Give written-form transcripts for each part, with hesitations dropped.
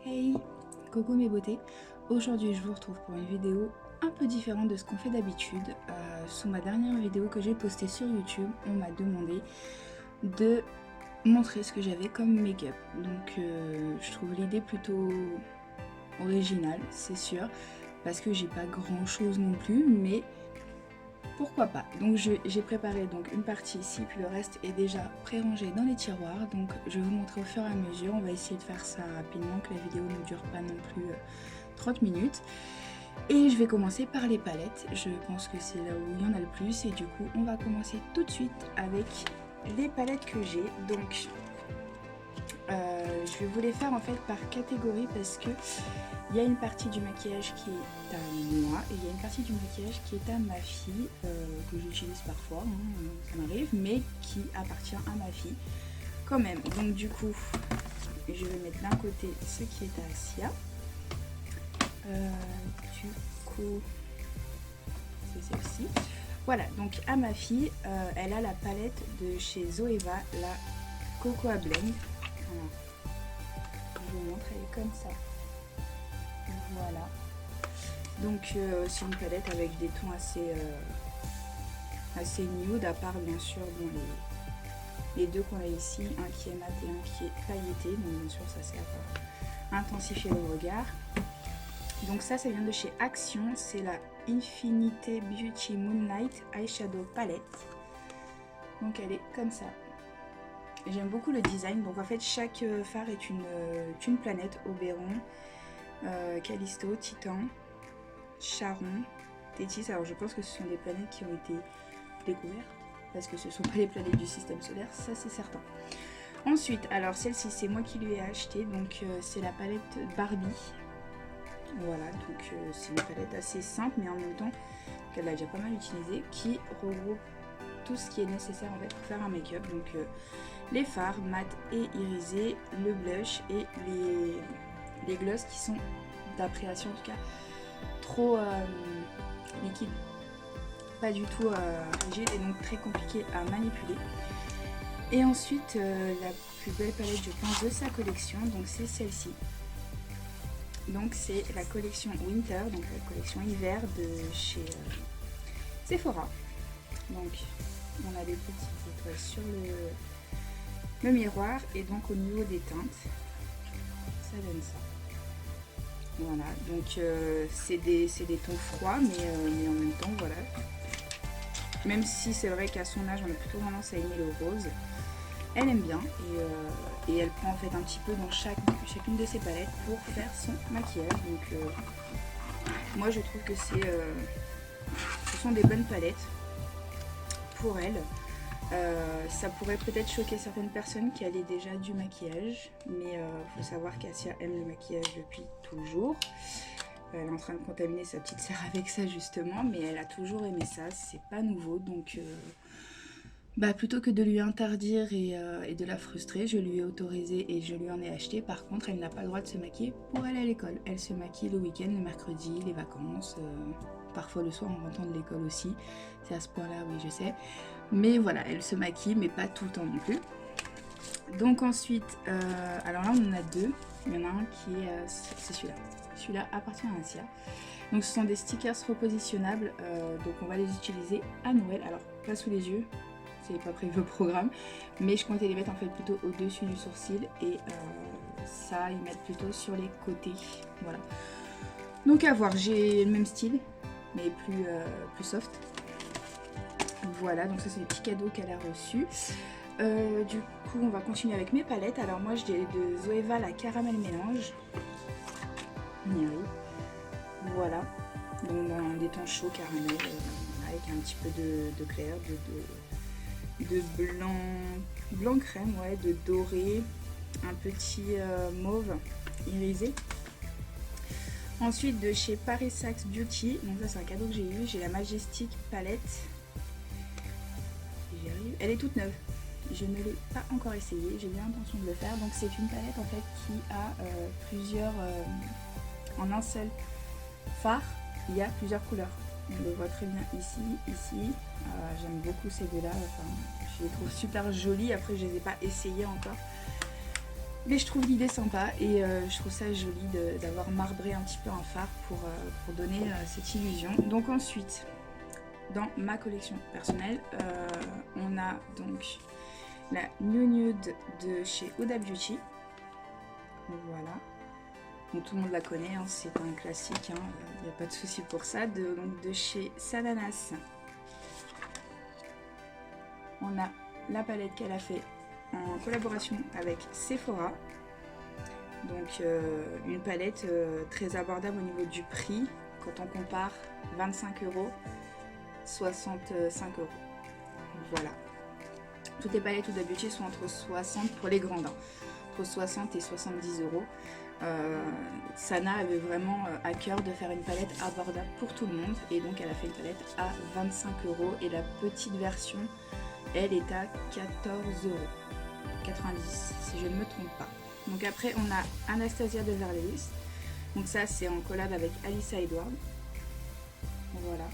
Hey, coucou mes beautés. Aujourd'hui je vous retrouve pour une vidéo un peu différente de ce qu'on fait d'habitude. Sous ma dernière vidéo que j'ai postée sur YouTube, on m'a demandé de montrer ce que j'avais comme make-up. Donc je trouve l'idée plutôt originale, c'est sûr, parce que j'ai pas grand chose non plus, mais pourquoi pas. Donc j'ai préparé donc une partie ici, puis le reste est déjà pré-rangé dans les tiroirs. Donc je vais vous montrer au fur et à mesure. On va essayer de faire ça rapidement, que la vidéo ne dure pas non plus 30 minutes. Et je vais commencer par les palettes. Je pense que c'est là où il y en a le plus. Et du coup, on va commencer tout de suite avec les palettes que j'ai. Donc je vais vous les faire en fait par catégorie parce que il y a une partie du maquillage qui est à moi et il y a une partie du maquillage qui est à ma fille, que j'utilise parfois, ça m'arrive, mais qui appartient à ma fille quand même. Donc du coup, je vais mettre d'un côté ce qui est à Sia. Du coup, c'est celle-ci. Voilà, donc à ma fille, elle a la palette de chez Zoeva, la Cocoa Blend. Voilà. Je vous montre, elle est comme ça. Voilà. Donc c'est une palette avec des tons assez nude, à part bien sûr bon, les deux qu'on a ici, un qui est mat et un qui est pailleté. Donc bien sûr ça sert à intensifier le regard. Donc ça vient de chez Action, c'est la Infinite Beauty Moonlight Eyeshadow Palette. Donc elle est comme ça. J'aime beaucoup le design. Donc en fait chaque fard est une planète: Oberon, Callisto, Titan, Charon, Tétis. Alors je pense que ce sont des planètes qui ont été découvertes parce que ce ne sont pas les planètes du système solaire, ça c'est certain. Ensuite, alors celle-ci c'est moi qui lui ai acheté, donc c'est la palette Barbie. Voilà, donc c'est une palette assez simple mais en même temps qu'elle a déjà pas mal utilisée, qui regroupe tout ce qui est nécessaire en fait pour faire un make-up. Donc les fards mat et irisés, le blush et les glosses qui sont, d'appréciation en tout cas, trop liquide, pas du tout rigide et donc très compliqué à manipuler. Et ensuite la plus belle palette je pense de sa collection, donc c'est celle-ci. Donc c'est la collection Winter, donc la collection hiver de chez Sephora. Donc on a des petites étoiles sur le miroir et donc au niveau des teintes, ça donne ça. Voilà, donc c'est des tons froids, mais en même temps, voilà. Même si c'est vrai qu'à son âge, on a plutôt tendance à aimer le rose, elle aime bien et elle prend en fait un petit peu dans chacune de ses palettes pour faire son maquillage. Donc moi je trouve que ce sont des bonnes palettes pour elle. Ça pourrait peut-être choquer certaines personnes qui allaient déjà du maquillage, mais faut savoir qu'Asia aime le maquillage depuis toujours. Elle est en train de contaminer sa petite sœur avec ça justement, mais elle a toujours aimé ça, c'est pas nouveau. Donc plutôt que de lui interdire et de la frustrer, je lui ai autorisé et je lui en ai acheté. Par contre, elle n'a pas le droit de se maquiller pour aller à l'école. Elle se maquille le week-end, le mercredi, les vacances, parfois le soir en rentrant de l'école aussi. C'est à ce point-là, oui, je sais. Mais voilà, elle se maquille, mais pas tout le temps non plus. Donc ensuite, alors là on en a deux. Il y en a un qui est, c'est celui-là. Celui-là appartient à Asia. Donc ce sont des stickers repositionnables, donc on va les utiliser à Noël. Alors pas sous les yeux, c'est pas prévu au programme, mais je comptais les mettre en fait plutôt au-dessus du sourcil et ça ils mettent plutôt sur les côtés. Voilà. Donc à voir, j'ai le même style, mais plus soft. Voilà, donc ça c'est les petits cadeaux qu'elle a reçus. Du coup on va continuer avec mes palettes. Alors moi j'ai de Zoeva la caramel mélange. On y arrive. Voilà, donc dans des tons chauds caramel, avec un petit peu de clair, de blanc crème, ouais, de doré, un petit mauve irisé. Ensuite de chez Paris Saxe Beauty, donc ça c'est un cadeau que j'ai eu, j'ai la Majestic palette. J'y arrive. Elle est toute neuve, je ne l'ai pas encore essayée, j'ai bien l'intention de le faire. Donc c'est une palette en fait qui a plusieurs, en un seul fard, il y a plusieurs couleurs. On le voit très bien ici. J'aime beaucoup ces deux là, enfin, je les trouve super jolies. Après je les ai pas essayées encore, Mais je trouve l'idée sympa et je trouve ça joli d'avoir marbré un petit peu un phare pour donner cette illusion. Donc ensuite, dans ma collection personnelle, on a donc la New Nude de chez Huda Beauty. Voilà. Donc, tout le monde la connaît, hein, c'est un classique, il n'y a pas de souci pour ça. Donc de chez Sananas, on a la palette qu'elle a fait en collaboration avec Sephora. Donc une palette très abordable au niveau du prix. Quand on compare 25 €, 65 €. Voilà. Toutes les palettes Huda Beauty sont entre 60 pour les grandes, hein, entre 60 et 70 €. Sana avait vraiment à cœur de faire une palette abordable pour tout le monde et donc elle a fait une palette à 25 € et la petite version elle est à 14,90 € si je ne me trompe pas. Donc après on a Anastasia de Verlewis, donc ça c'est en collab avec Alyssa Edwards. Voilà,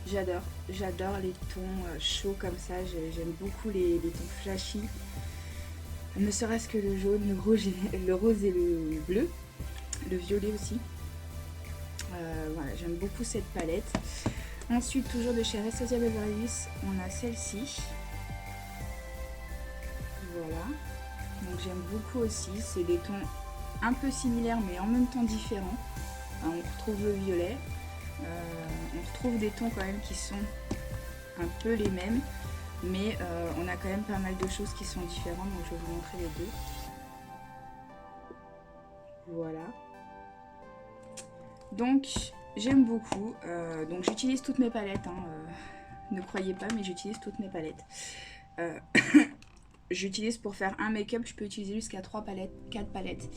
j'adore les tons chauds comme ça, j'aime beaucoup les tons flashy. Ne serait-ce que le jaune, le rose et le bleu, le violet aussi. Voilà, j'aime beaucoup cette palette. Ensuite, toujours de chez Anastasia Beverly Hills, on a celle-ci. Voilà. Donc j'aime beaucoup aussi. C'est des tons un peu similaires mais en même temps différents. On retrouve le violet. On retrouve des tons quand même qui sont un peu les mêmes. Mais on a quand même pas mal de choses qui sont différentes, donc je vais vous montrer les deux. Voilà. Donc j'aime beaucoup. Donc j'utilise toutes mes palettes. Hein, ne croyez pas, mais j'utilise toutes mes palettes. J'utilise pour faire un make-up, je peux utiliser jusqu'à 3 palettes, 4 palettes.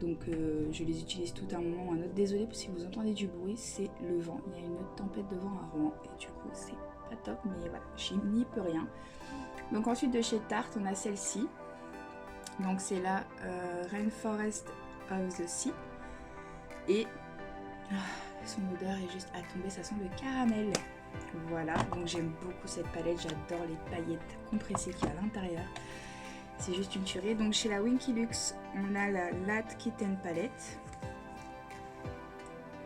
Donc je les utilise tout un moment ou un autre. Désolée si vous entendez du bruit, c'est le vent. Il y a une tempête de vent à Rouen et du coup c'est pas top, mais voilà, j'y n'y peux rien. Donc ensuite de chez Tarte, on a celle-ci. Donc c'est la Rainforest of the Sea. Et son odeur est juste à tomber, ça sent le caramel. Voilà, donc j'aime beaucoup cette palette, j'adore les paillettes compressées qu'il y a à l'intérieur. C'est juste une tuerie. Donc chez la Winky Lux, on a la Latte Kitten palette.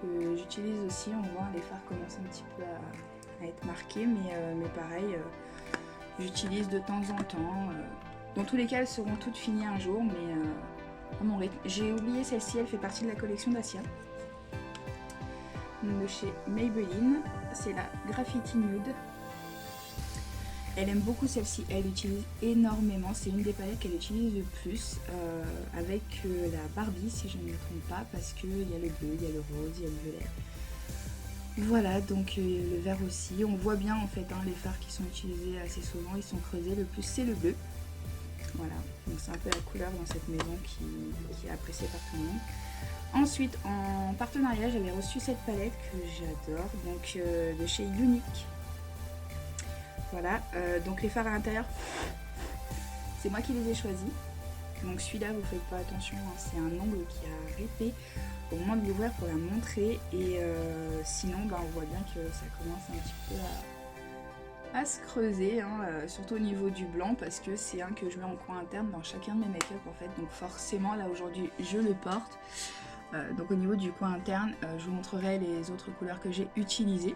Que j'utilise aussi, on voit les fards commencent un petit peu à être marqués, mais pareil, j'utilise de temps en temps. Dans tous les cas, elles seront toutes finies un jour, mais à mon rythme. J'ai oublié celle-ci, elle fait partie de la collection d'Asia. De chez Maybelline, c'est la Graffiti Nude. Elle aime beaucoup celle-ci, elle l'utilise énormément, c'est une des palettes qu'elle utilise le plus avec la Barbie si je ne me trompe pas, parce qu'il y a le bleu, il y a le rose, il y a le violet. Voilà, donc le vert aussi, on voit bien en fait hein, les fards qui sont utilisés assez souvent, ils sont creusés, le plus c'est le bleu. Voilà, donc c'est un peu la couleur dans cette maison qui est appréciée par tout le monde. Ensuite, en partenariat, j'avais reçu cette palette que j'adore, donc de chez Unique. Voilà, donc les fards à l'intérieur, c'est moi qui les ai choisis. Donc celui-là, vous faites pas attention, hein, c'est un ongle qui a ripé au moment de l'ouvrir pour la montrer. Et sinon, bah, on voit bien que ça commence un petit peu à se creuser, hein, surtout au niveau du blanc, parce que c'est un que je mets en coin interne dans chacun de mes make-up en fait. Donc forcément, là aujourd'hui, je le porte. Donc au niveau du coin interne, je vous montrerai les autres couleurs que j'ai utilisées.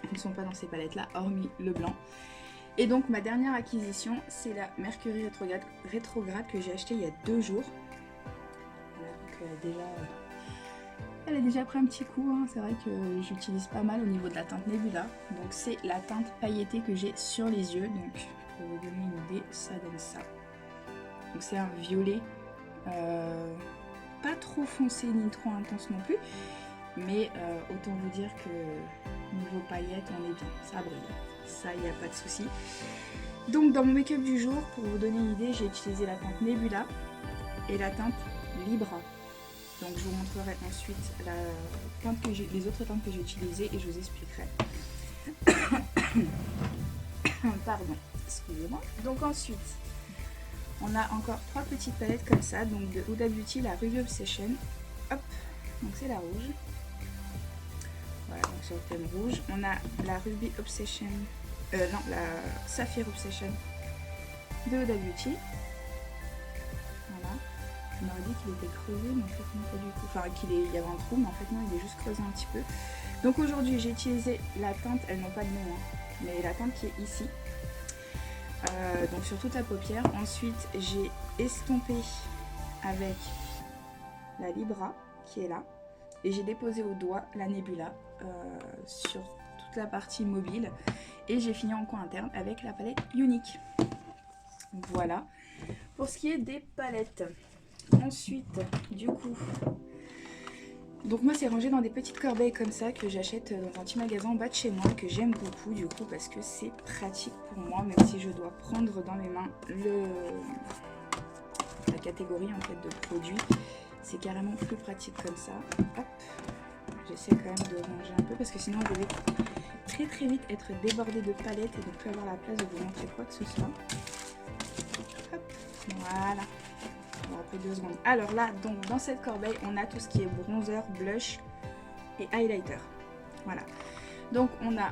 Elles ne sont pas dans ces palettes là, hormis le blanc. Et donc ma dernière acquisition, c'est la Mercury rétrograde que j'ai acheté il y a 2 jours. Voilà, donc elle a déjà pris un petit coup, hein. C'est vrai que j'utilise pas mal au niveau de la teinte Nebula. Donc c'est la teinte pailletée que j'ai sur les yeux. Donc pour vous donner une idée, ça donne ça. Donc c'est un violet, pas trop foncé ni trop intense non plus. Mais autant vous dire que niveau paillettes, on est bien, ça brille, ça il n'y a pas de souci. Donc dans mon make-up du jour, pour vous donner une idée, j'ai utilisé la teinte Nebula et la teinte Libra. Donc je vous montrerai ensuite les autres teintes que j'ai utilisées et je vous expliquerai. Pardon, excusez-moi. Donc ensuite, on a encore 3 petites palettes comme ça, donc de Huda Beauty, la Ruby Obsession. Hop, donc c'est la rouge. Voilà, donc sur le thème rouge, on a la Ruby Obsession, non, la Saphir Obsession de Huda Beauty. Voilà. tu m'aurais dit qu'il était creusé, mais en fait non pas du tout. Enfin il y avait un trou, mais en fait non, il est juste creusé un petit peu. Donc aujourd'hui j'ai utilisé la teinte, elles n'ont pas de nom, hein, mais la teinte qui est ici. Donc sur toute la paupière. Ensuite j'ai estompé avec la Libra qui est là. Et j'ai déposé au doigt la Nebula sur toute la partie mobile. Et j'ai fini en coin interne avec la palette Unique. Voilà. Pour ce qui est des palettes. Ensuite, du coup... Donc moi c'est rangé dans des petites corbeilles comme ça que j'achète dans un petit magasin en bas de chez moi. Que j'aime beaucoup du coup parce que c'est pratique pour moi. Même si je dois prendre dans mes mains la catégorie en fait de produits. C'est carrément plus pratique comme ça. Hop. J'essaie quand même de ranger un peu parce que sinon je vais très vite être débordée de palettes et de ne plus avoir la place de vous montrer quoi que ce soit. Hop. Voilà. Alors, après 2 secondes. Alors là, donc dans cette corbeille, on a tout ce qui est bronzer, blush et highlighter. Voilà. Donc on a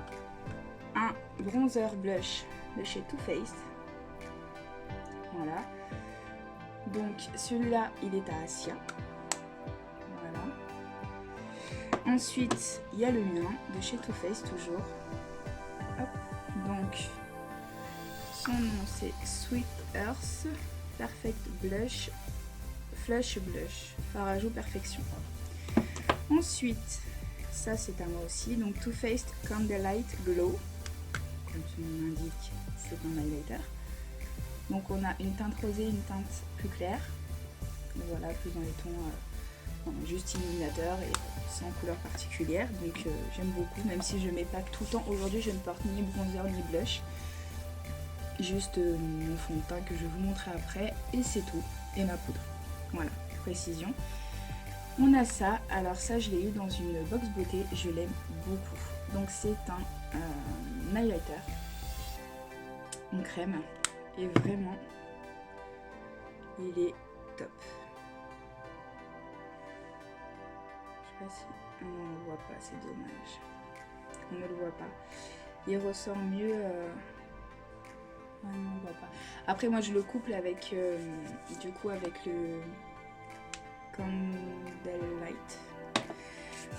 un bronzer blush de chez Too Faced. Voilà. Donc celui-là, il est à Asia. Voilà. Ensuite, il y a le mien de chez Too Faced toujours. Hop. Donc son nom c'est Sweet Earth Perfect Blush Flush Blush Fard à joues Perfection. Ensuite, ça c'est à moi aussi. Donc Too Faced Candlelight Glow. Comme son nom l'indique, c'est un highlighter. Donc on a une teinte rosée, une teinte plus claire. Voilà, plus dans les tons juste illuminateur et sans couleur particulière. Donc j'aime beaucoup, même si je ne mets pas tout le temps. Aujourd'hui je ne porte ni bronzer ni blush. Juste mon fond de teint que je vais vous montrer après. Et c'est tout. Et ma poudre. Voilà, précision. On a ça. Alors ça je l'ai eu dans une box beauté. Je l'aime beaucoup. Donc c'est un highlighter en crème. Et vraiment, il est top. Je sais pas si... on ne le voit pas, c'est dommage. On ne le voit pas. Il ressort mieux... Ah non, on ne voit pas. Après, moi, je le couple avec, du coup, avec le Candlelight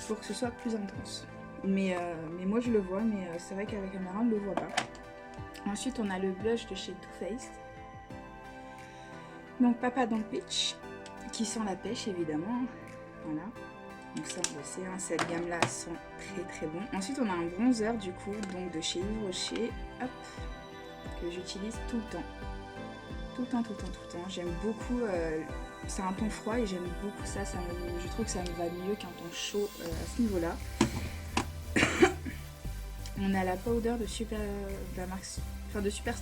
pour que ce soit plus intense. Mais moi, je le vois, mais c'est vrai qu'avec la caméra, on ne le voit pas. Ensuite, on a le blush de chez Too Faced. Donc, Papa Don't Peach, qui sent la pêche, évidemment. Voilà. Donc ça, on le sait, hein, cette gamme-là sent très bon. Ensuite, on a un bronzer, du coup, donc de chez Yves Rocher. Hop, que j'utilise tout le temps. Tout le temps. J'aime beaucoup, c'est un ton froid et j'aime beaucoup ça. Je trouve que ça me va mieux qu'un ton chaud à ce niveau-là. On a la powder de Superstay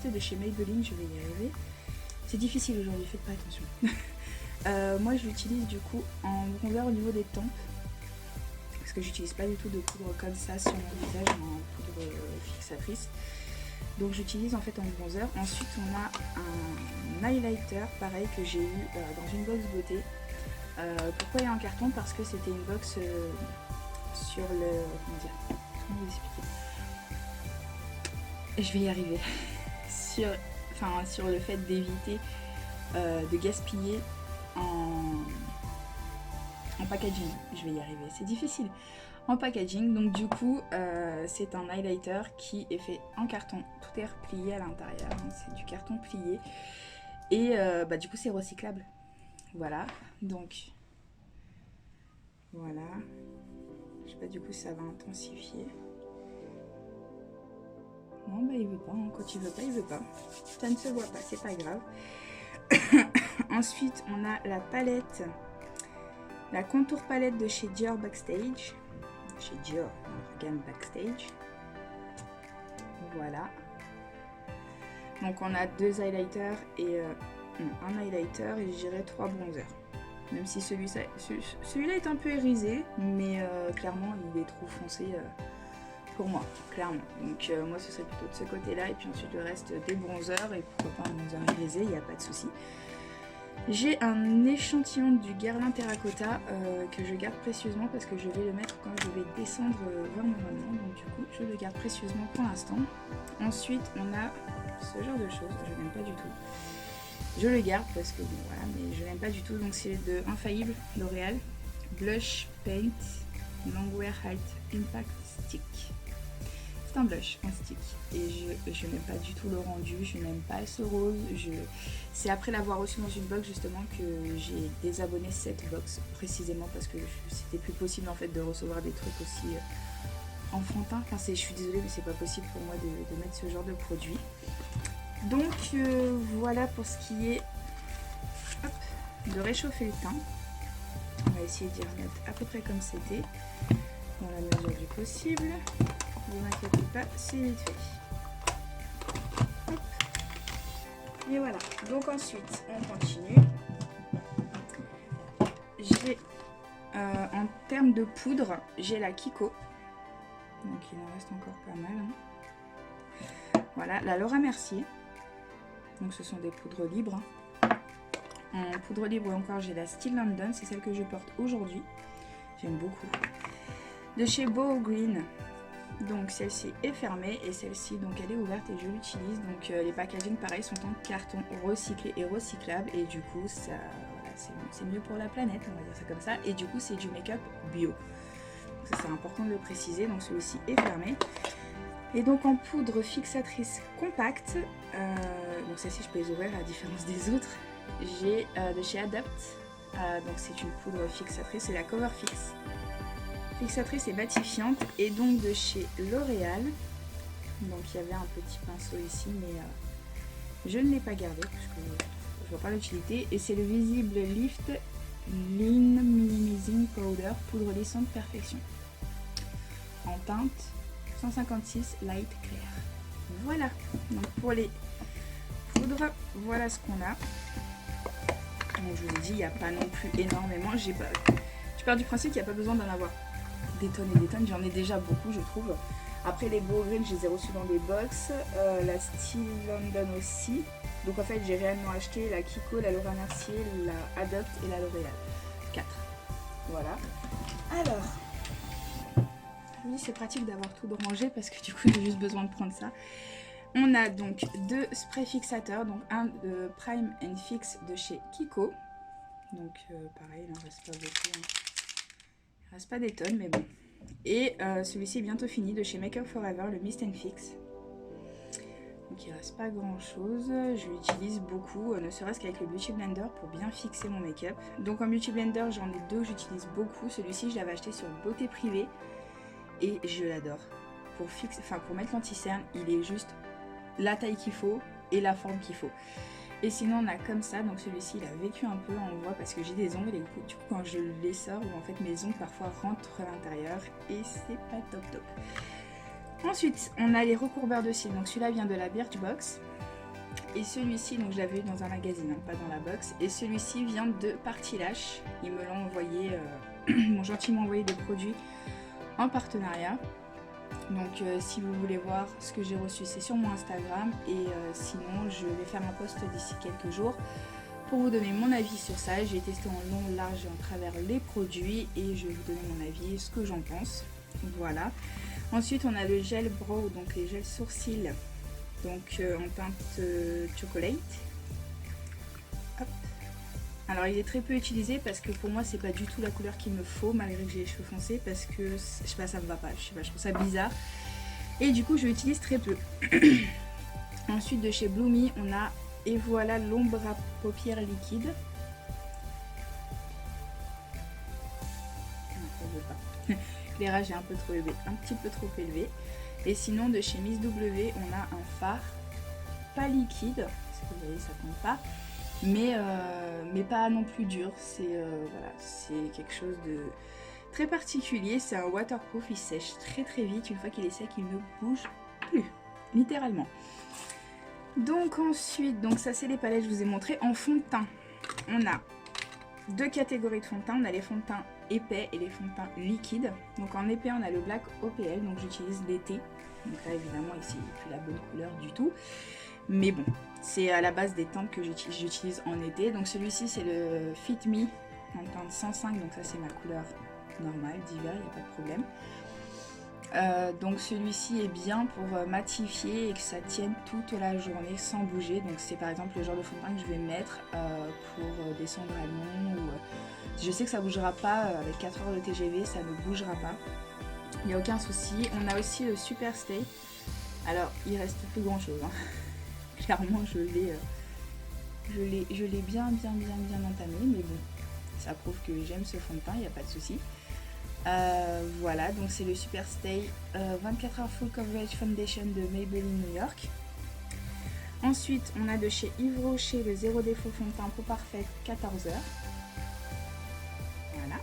de chez Maybelline, je vais y arriver. C'est difficile aujourd'hui, faites pas attention. Moi je l'utilise du coup en bronzer au niveau des tempes. Parce que j'utilise pas du tout de poudre comme ça sur mon visage, en poudre fixatrice. Donc j'utilise en fait en bronzer. Ensuite on a un highlighter, pareil, que j'ai eu dans une box beauté. Pourquoi il est en carton? Parce que c'était une box sur le... Comment vous expliquer? Je vais y arriver. sur le fait d'éviter de gaspiller en packaging. Je vais y arriver, c'est difficile. En packaging, donc du coup c'est un highlighter qui est fait en carton. Tout est replié à l'intérieur, hein, c'est du carton plié. Et du coup c'est recyclable. Voilà, donc voilà. Je sais pas du coup si ça va intensifier. Non, il veut pas, hein. Quand il veut pas, il veut pas. Ça ne se voit pas, c'est pas grave. Ensuite, on a la palette, la contour palette de chez Dior Backstage. Chez Dior, gamme Backstage. Voilà. Donc, on a 2 highlighters et un highlighter et je dirais 3 bronzers. Même si celui-là est un peu irisé, mais clairement, il est trop foncé. Pour moi, clairement. Donc moi ce serait plutôt de ce côté là et puis ensuite le reste des bronzers et pourquoi pas un bronzer irisé, il n'y a pas de souci. J'ai un échantillon du Guerlain Terracotta que je garde précieusement parce que je vais le mettre quand je vais descendre vers mon maman, donc du coup je le garde précieusement pour l'instant. Ensuite on a ce genre de choses, je n'aime pas du tout. Je le garde parce que bon voilà, mais je l'aime pas du tout. Donc c'est de Infaillible L'Oréal Blush Paint Longwear Height Impact Stick. C'est un blush en stick et je n'aime pas du tout le rendu, je n'aime pas ce rose. C'est après l'avoir reçu dans une box justement que j'ai désabonné cette box, précisément parce que c'était plus possible en fait de recevoir des trucs aussi enfantins. Enfin, je suis désolée mais c'est pas possible pour moi de mettre ce genre de produit. Donc voilà pour ce qui est de réchauffer le teint. On va essayer d'y remettre à peu près comme c'était, dans la mesure du possible. Ne vous inquiétez pas, c'est vite fait. Hop. Et voilà. Donc ensuite, on continue. J'ai, en termes de poudre, j'ai la Kiko. Donc il en reste encore pas mal. Hein. Voilà, la Laura Mercier. Donc ce sont des poudres libres. En poudre libre encore, j'ai la Still London. C'est celle que je porte aujourd'hui. J'aime beaucoup. De chez Boho Green. Donc celle-ci est fermée et celle-ci donc elle est ouverte et je l'utilise. Donc les packaging pareil sont en carton recyclé et recyclable et du coup ça voilà, c'est mieux pour la planète, on va dire ça comme ça. Et du coup c'est du make-up bio. Donc ça c'est important de le préciser. Donc celui-ci est fermé. Et donc en poudre fixatrice compacte, donc celle-ci je peux les ouvrir à la différence des autres. J'ai de chez Adopt, donc c'est une poudre fixatrice, c'est la Cover Fix. Fixatrice et matifiante et donc de chez L'Oréal. Donc il y avait un petit pinceau ici mais je ne l'ai pas gardé parce que je vois pas l'utilité. Et c'est le Visible Lift Lean Minimizing Powder poudre lissante perfection en teinte 156 light clair. Voilà, donc pour les poudres, voilà ce qu'on a. Donc je vous ai dit, il n'y a pas non plus énormément. Je pars du principe qu'il n'y a pas besoin d'en avoir des tonnes et des tonnes, j'en ai déjà beaucoup je trouve. Après les Boho Green, je les ai reçus dans des box, la Still London aussi. Donc en fait j'ai réellement acheté la Kiko, la Laura Mercier, la Adopt et la L'Oréal. 4. Voilà. Alors, oui c'est pratique d'avoir tout rangé parce que du coup j'ai juste besoin de prendre ça. On a donc 2 sprays fixateurs, donc un de Prime and Fix de chez Kiko. Donc pareil, il n'en reste pas beaucoup. Hein. Il reste pas des tonnes mais bon. Et celui-ci est bientôt fini de chez Make Up For Ever, le Mist and Fix. Donc il reste pas grand chose. Je l'utilise beaucoup, ne serait-ce qu'avec le Beauty Blender pour bien fixer mon make-up. Donc en Beauty Blender j'en ai 2 que j'utilise beaucoup. Celui-ci je l'avais acheté sur Beauté Privée et je l'adore. Pour mettre l'anti-cerne, il est juste la taille qu'il faut et la forme qu'il faut. Et sinon on a comme ça, donc celui-ci il a vécu un peu, on le voit parce que j'ai des ongles et du coup quand je les sors, en fait mes ongles parfois rentrent à l'intérieur et c'est pas top top. Ensuite on a les recourbeurs de cils, donc celui-là vient de la Birchbox et celui-ci, donc je l'avais eu dans un magazine, hein, pas dans la box, et celui-ci vient de Party Lash, ils me l'ont envoyé, m'ont gentiment envoyé des produits en partenariat. Donc si vous voulez voir ce que j'ai reçu, c'est sur mon Instagram et sinon je vais faire un post d'ici quelques jours pour vous donner mon avis sur ça. J'ai testé en long, large et en travers les produits et je vais vous donner mon avis, ce que j'en pense. Voilà. Ensuite on a le gel brow, donc les gels sourcils, donc en teinte chocolate. Hop. Alors il est très peu utilisé parce que pour moi c'est pas du tout la couleur qu'il me faut malgré que j'ai les cheveux foncés parce que je sais pas, ça me va pas, je sais pas, je trouve ça bizarre et du coup je l'utilise très peu. Ensuite de chez Bloomy on a et voilà l'ombre à paupières liquide. L'éclairage est un peu trop élevé, un petit peu trop élevé. Et sinon de chez Miss W on a un fard pas liquide, parce que vous voyez ça compte pas. Mais pas non plus dur, c'est voilà, c'est quelque chose de très particulier, c'est un waterproof, il sèche très très vite, une fois qu'il est sec il ne bouge plus, littéralement. Donc ensuite, donc ça c'est les palettes que je vous ai montré. En fond de teint, on a 2 catégories de fond de teint, on a les fonds de teint épais et les fonds de teint liquides. Donc en épais on a le Black OPL, donc j'utilise l'été, donc là évidemment ici il n'est plus la bonne couleur du tout. Mais bon, c'est à la base des teintes que j'utilise en été. Donc celui-ci c'est le Fit Me en teinte 105, donc ça c'est ma couleur normale d'hiver, il n'y a pas de problème. Donc celui-ci est bien pour matifier et que ça tienne toute la journée sans bouger. Donc c'est par exemple le genre de fond de teint que je vais mettre pour descendre à Lyon. Je sais que ça bougera pas avec 4 heures de TGV, ça ne bougera pas. Il n'y a aucun souci. On a aussi le Super Stay. Alors il reste plus grand chose. Hein. Clairement je l'ai bien entamé, mais bon, ça prouve que j'aime ce fond de teint, il n'y a pas de souci. Voilà, donc c'est le Super Stay 24 Hour Full Coverage Foundation de Maybelline New York. Ensuite, on a de chez Yves Rocher le Zéro Défaut Fond de Teint Peau Parfaite 14h. Voilà.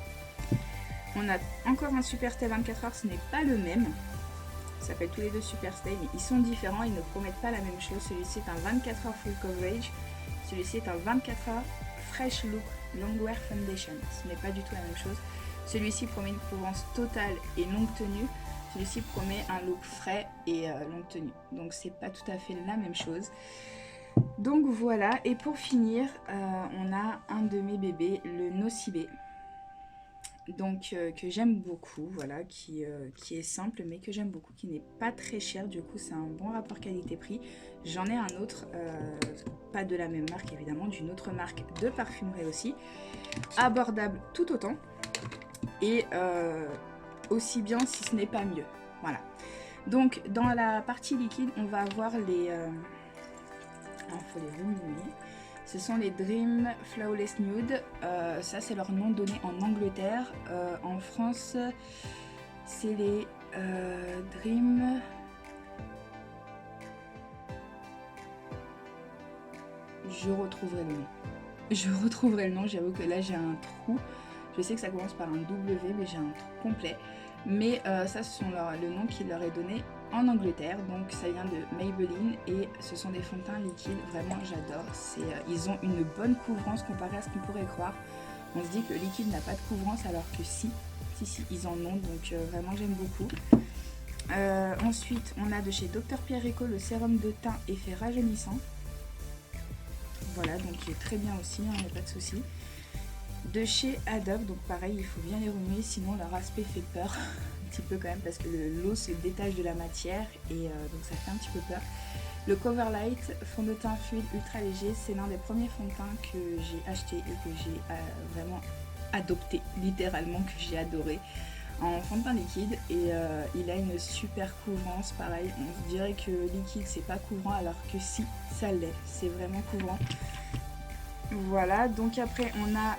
On a encore un Super Stay 24 heures, ce n'est pas le même. Ça s'appelle tous les deux Super Stay, mais ils sont différents, ils ne promettent pas la même chose. Celui-ci est un 24 heures Full Coverage, celui-ci est un 24 heures Fresh Look Longwear Foundation. Ce n'est pas du tout la même chose. Celui-ci promet une couvrance totale et longue tenue. Celui-ci promet un look frais et longue tenue. Donc c'est pas tout à fait la même chose. Donc voilà. Et pour finir, on a un de mes bébés, le Nocibé. Donc que j'aime beaucoup, voilà, qui est simple mais que j'aime beaucoup, qui n'est pas très cher. Du coup c'est un bon rapport qualité-prix. J'en ai un autre, pas de la même marque évidemment, d'une autre marque de parfumerie aussi. Abordable tout autant. Et aussi bien si ce n'est pas mieux. Voilà. Donc dans la partie liquide, on va avoir les... il faut les ruminer. Ce sont les Dream Flawless Nude. Ça c'est leur nom donné en Angleterre. En France, c'est les Dream... Je retrouverai le nom. J'avoue que là j'ai un trou. Je sais que ça commence par un W, mais j'ai un trou complet. Mais ça, ce sont le nom qui leur est donné en Angleterre. Donc ça vient de Maybelline et ce sont des fonds de teint liquides. Vraiment, j'adore. Ils ont une bonne couvrance comparé à ce qu'on pourrait croire. On se dit que le liquide n'a pas de couvrance alors que si, ils en ont. Donc vraiment, j'aime beaucoup. Ensuite, on a de chez Dr Pierre Eco le sérum de teint effet rajeunissant. Voilà, donc il est très bien aussi, il n'y a pas de souci. De chez Adobe, donc pareil, il faut bien les remuer, sinon leur aspect fait peur un petit peu quand même parce que l'eau se détache de la matière et donc ça fait un petit peu peur. Le Coverlight fond de teint fluide ultra léger, c'est l'un des premiers fonds de teint que j'ai acheté et que j'ai vraiment adopté, littéralement, que j'ai adoré en fond de teint liquide. Et il a une super couvrance, pareil, on se dirait que liquide c'est pas couvrant alors que si, ça l'est, c'est vraiment couvrant. Voilà, donc après on a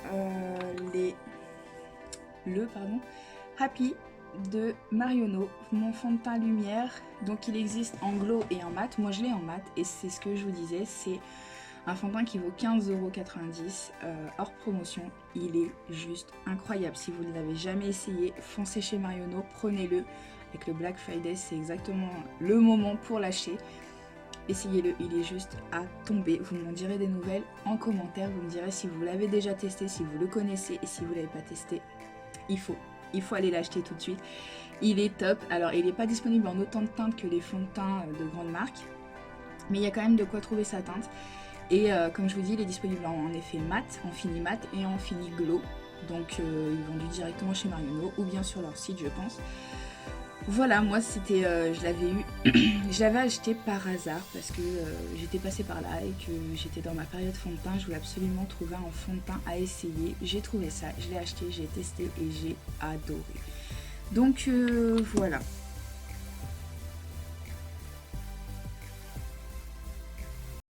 le Happy de Marionneau, mon fond de teint lumière. Donc il existe en glow et en mat. Moi je l'ai en mat et c'est ce que je vous disais, c'est un fond de teint qui vaut 15,90 € hors promotion. Il est juste incroyable. Si vous ne l'avez jamais essayé, foncez chez Marionneau, prenez-le. Avec le Black Friday, c'est exactement le moment pour l'acheter. Essayez-le, il est juste à tomber. Vous m'en direz des nouvelles en commentaire. Vous me direz si vous l'avez déjà testé, si vous le connaissez et si vous ne l'avez pas testé. Il faut aller l'acheter tout de suite. Il est top. Alors, il n'est pas disponible en autant de teintes que les fonds de teint de grandes marques. Mais il y a quand même de quoi trouver sa teinte. Et comme je vous dis, il est disponible en effet mat, en fini mat et en fini glow. Donc, il est vendu directement chez Marionneau ou bien sur leur site, je pense. Voilà, moi c'était, je l'avais eu, je l'avais acheté par hasard parce que j'étais passée par là et que j'étais dans ma période fond de teint. Je voulais absolument trouver un fond de teint à essayer. J'ai trouvé ça, je l'ai acheté, j'ai testé et j'ai adoré. Donc voilà,